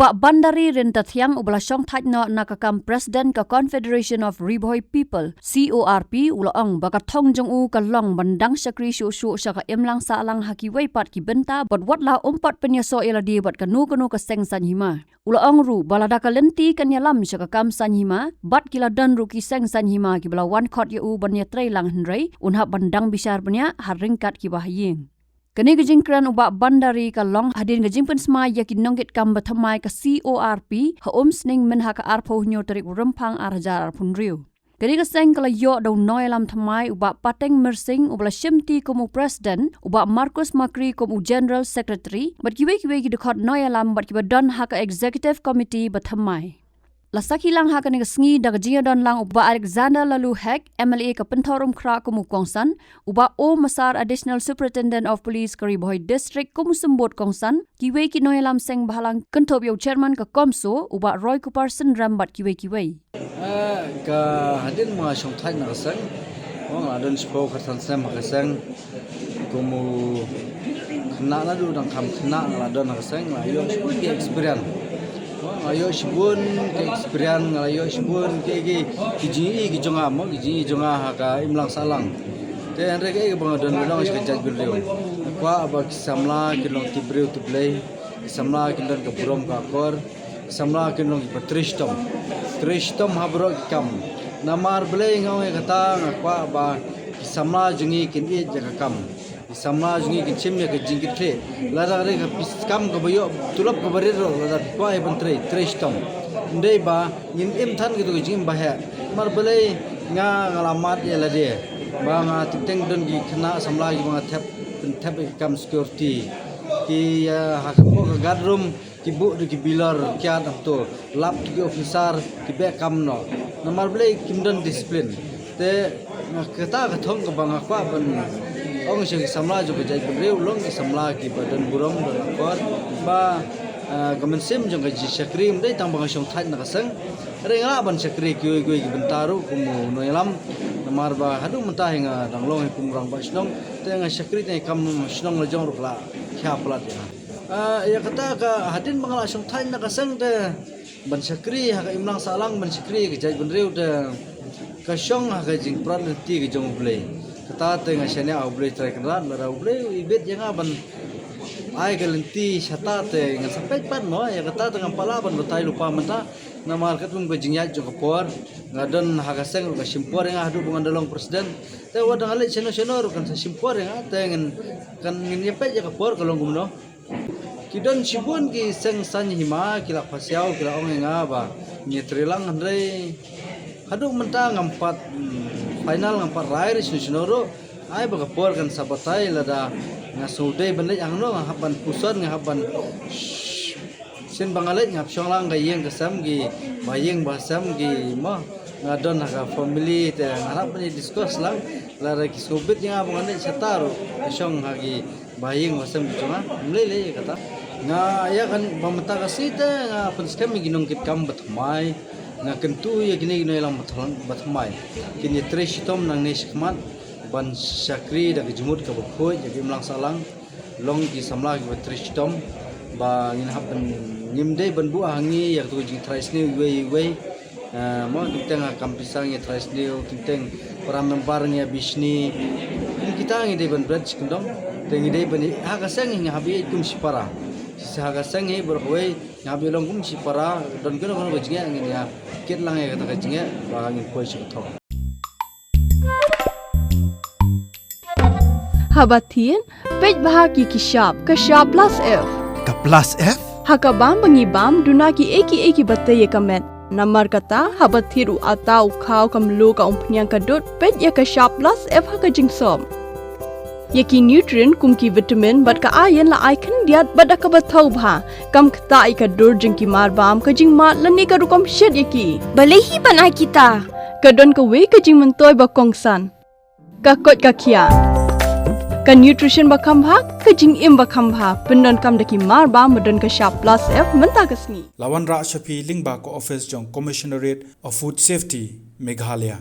ubak bandari renta thiang ubala syong thaj no nakakam President ka Confederation of Riboy People CORP ulaong baka thong jong u ka long bandang syakri shu sya ka emlang sa alang haki wei pat ki benta bot wat la umpat penyaso ila di bot kanu ka seng san hima ulaong ru balada ka lenti kan yalam sya ka kam san hima bat kila dan ru ki seng san hima ki bala wan khot ye u banya trei lang hnrei unha bandang bisar banya haringkat ki bahayeng. Kani gajing kran ubak bandari ka long hadin gajing pensma yakin nongkit kam bathamai ka CORP ha sning men ha ka arpo nyo tarik rempang arjar arpun riu. Kani ka seng kala yo daw noilam thamai ubak pateng mersing ubala shimti komu president ubak Marcus Makri komu general secretary bat kiwe ki dekhot noilam bat kiba don ha ka executive committee bathamai. Lasaki lang ha ka ni sngi daga jinga don lang uba Alexander Lalu Hek MLA ka penthorum kra komu kongsan uba O Masar additional superintendent of police ka Riboy district komu sembot kongsan kiwe ki noilam seng bahalang kentop yo chairman ka komso uba Roy Kuparson rambat kiwe ka hadin mga syongthai na kasang mga adon sipo kartan sem kasang komu kena na du dang kam kena na adon kasang ayo sipo ki experience ayo sibun ke experience ayo sibun ke ki jonga mo ki jonga ka imlang salang te andre ke bang don long ke jaj bileu kwa ba samla ki long ti breu tu play samla ki don ka burom ka kor samla ki long ki tristom habro kam namar blei ngau e kata kwa ba samla jungi kin e jaga kam samla jungi kin chimya ke jingit the lara re ka kam ka bayo tulap ka barir ro lara kwa e bantre tristom ndei ba yin im than ki to jing ba ha mar blei nga ngalamat ye la de ba nga teng don gi khna samla gi ba thap kam security ki ha ko ka gadrum ki bu ki bilar kya to lap ki officer ki be kam no namar blei kimdon discipline te kata ka thong ka banga kwa ban ong se samla jo jai breu long ki samla ki badan burom do kor ba gamen sim jong ji sakrim dei tang banga song thai na kasang renga ban sakri ki ki bentaru kumu noilam namar ba hadu mentah nga dang long kum rang ba snong te nga sakri te kam snong la jong rukla kya plat ya kata ka hadin bangala song thai na kasang te ban sakri ha ka imlang salang ban sakri ki jai breu de ka shong ha ka jing pran ti ki jong blei kata te nga shane au blei trai kan ran la blei ibet janga ban ai ka lenti shata te nga sampai pan mo ya kata te ngam pala ban batai lupa menta na market mung bajing ya jong kapor ngadon ha ka seng ka simpor nga hadu bungan dalong presiden te wadang ale seno kan sa simpor nga te ngin kan ngin yepe ja kapor kalong gumno kidon sibun ki seng san hima kila pasiau kila ong nga ba nyetrilang andre hadu menta ngampat final ngampat rair sinoro ai ba kapor kan sabatai lada ngasude benle ang no haban puson ngahaban sin bangalet ngap syonglang gayeng kesam gi bayeng basam gi mo ngadon ha family te harap ni discuss lang lara ki sobit nga bangane setaro syong hagi bayeng basam cuma mlele kata nga ya kan pamata kasita nga penskam ginong kit kam batmai nga kentu ya gini ilang batmai kini tristom nang neskmat ban sakri da jumut ka bkhoi ya imlang salang long ki samla ki tristom ba ngin happen ngimde ban bu hangi ya tu jing trisni we mo teng kampisang ya trisni teng para member nya bisni kita ngi de ban bridge kendong teng de ban ha ka sang ngi habi kum sipara sahaga sangi berhoi ngabi long kum sipara don kono bajinga ngin ya kit lang ya kata kajinga ba ngin koi sikthok Habatin pej bahaki kishap kashap plus f ka plus f hakabam bangi bam dunaki eki bataye kamet namar kata habathiru atau khau kamlu ka umpnyang kadut pej ya kashap plus f hakajingsom yaki nutrient kumki vitamin bat ka iron la icon diat bat ka bathau bha kam khta ai ka dur jingki mar bam ka jing ma lani ka rukom shet yaki balehi bana kita ka don ka we ka jing mentoy ba kongsan ka kot ka khia ka nutrition ba kham bha ka jing im ba kham bha pendon kam daki mar bam don ka sharp plus f menta kasni lawan ra shapi lingba ko office jong commissionerate of food safety Meghalaya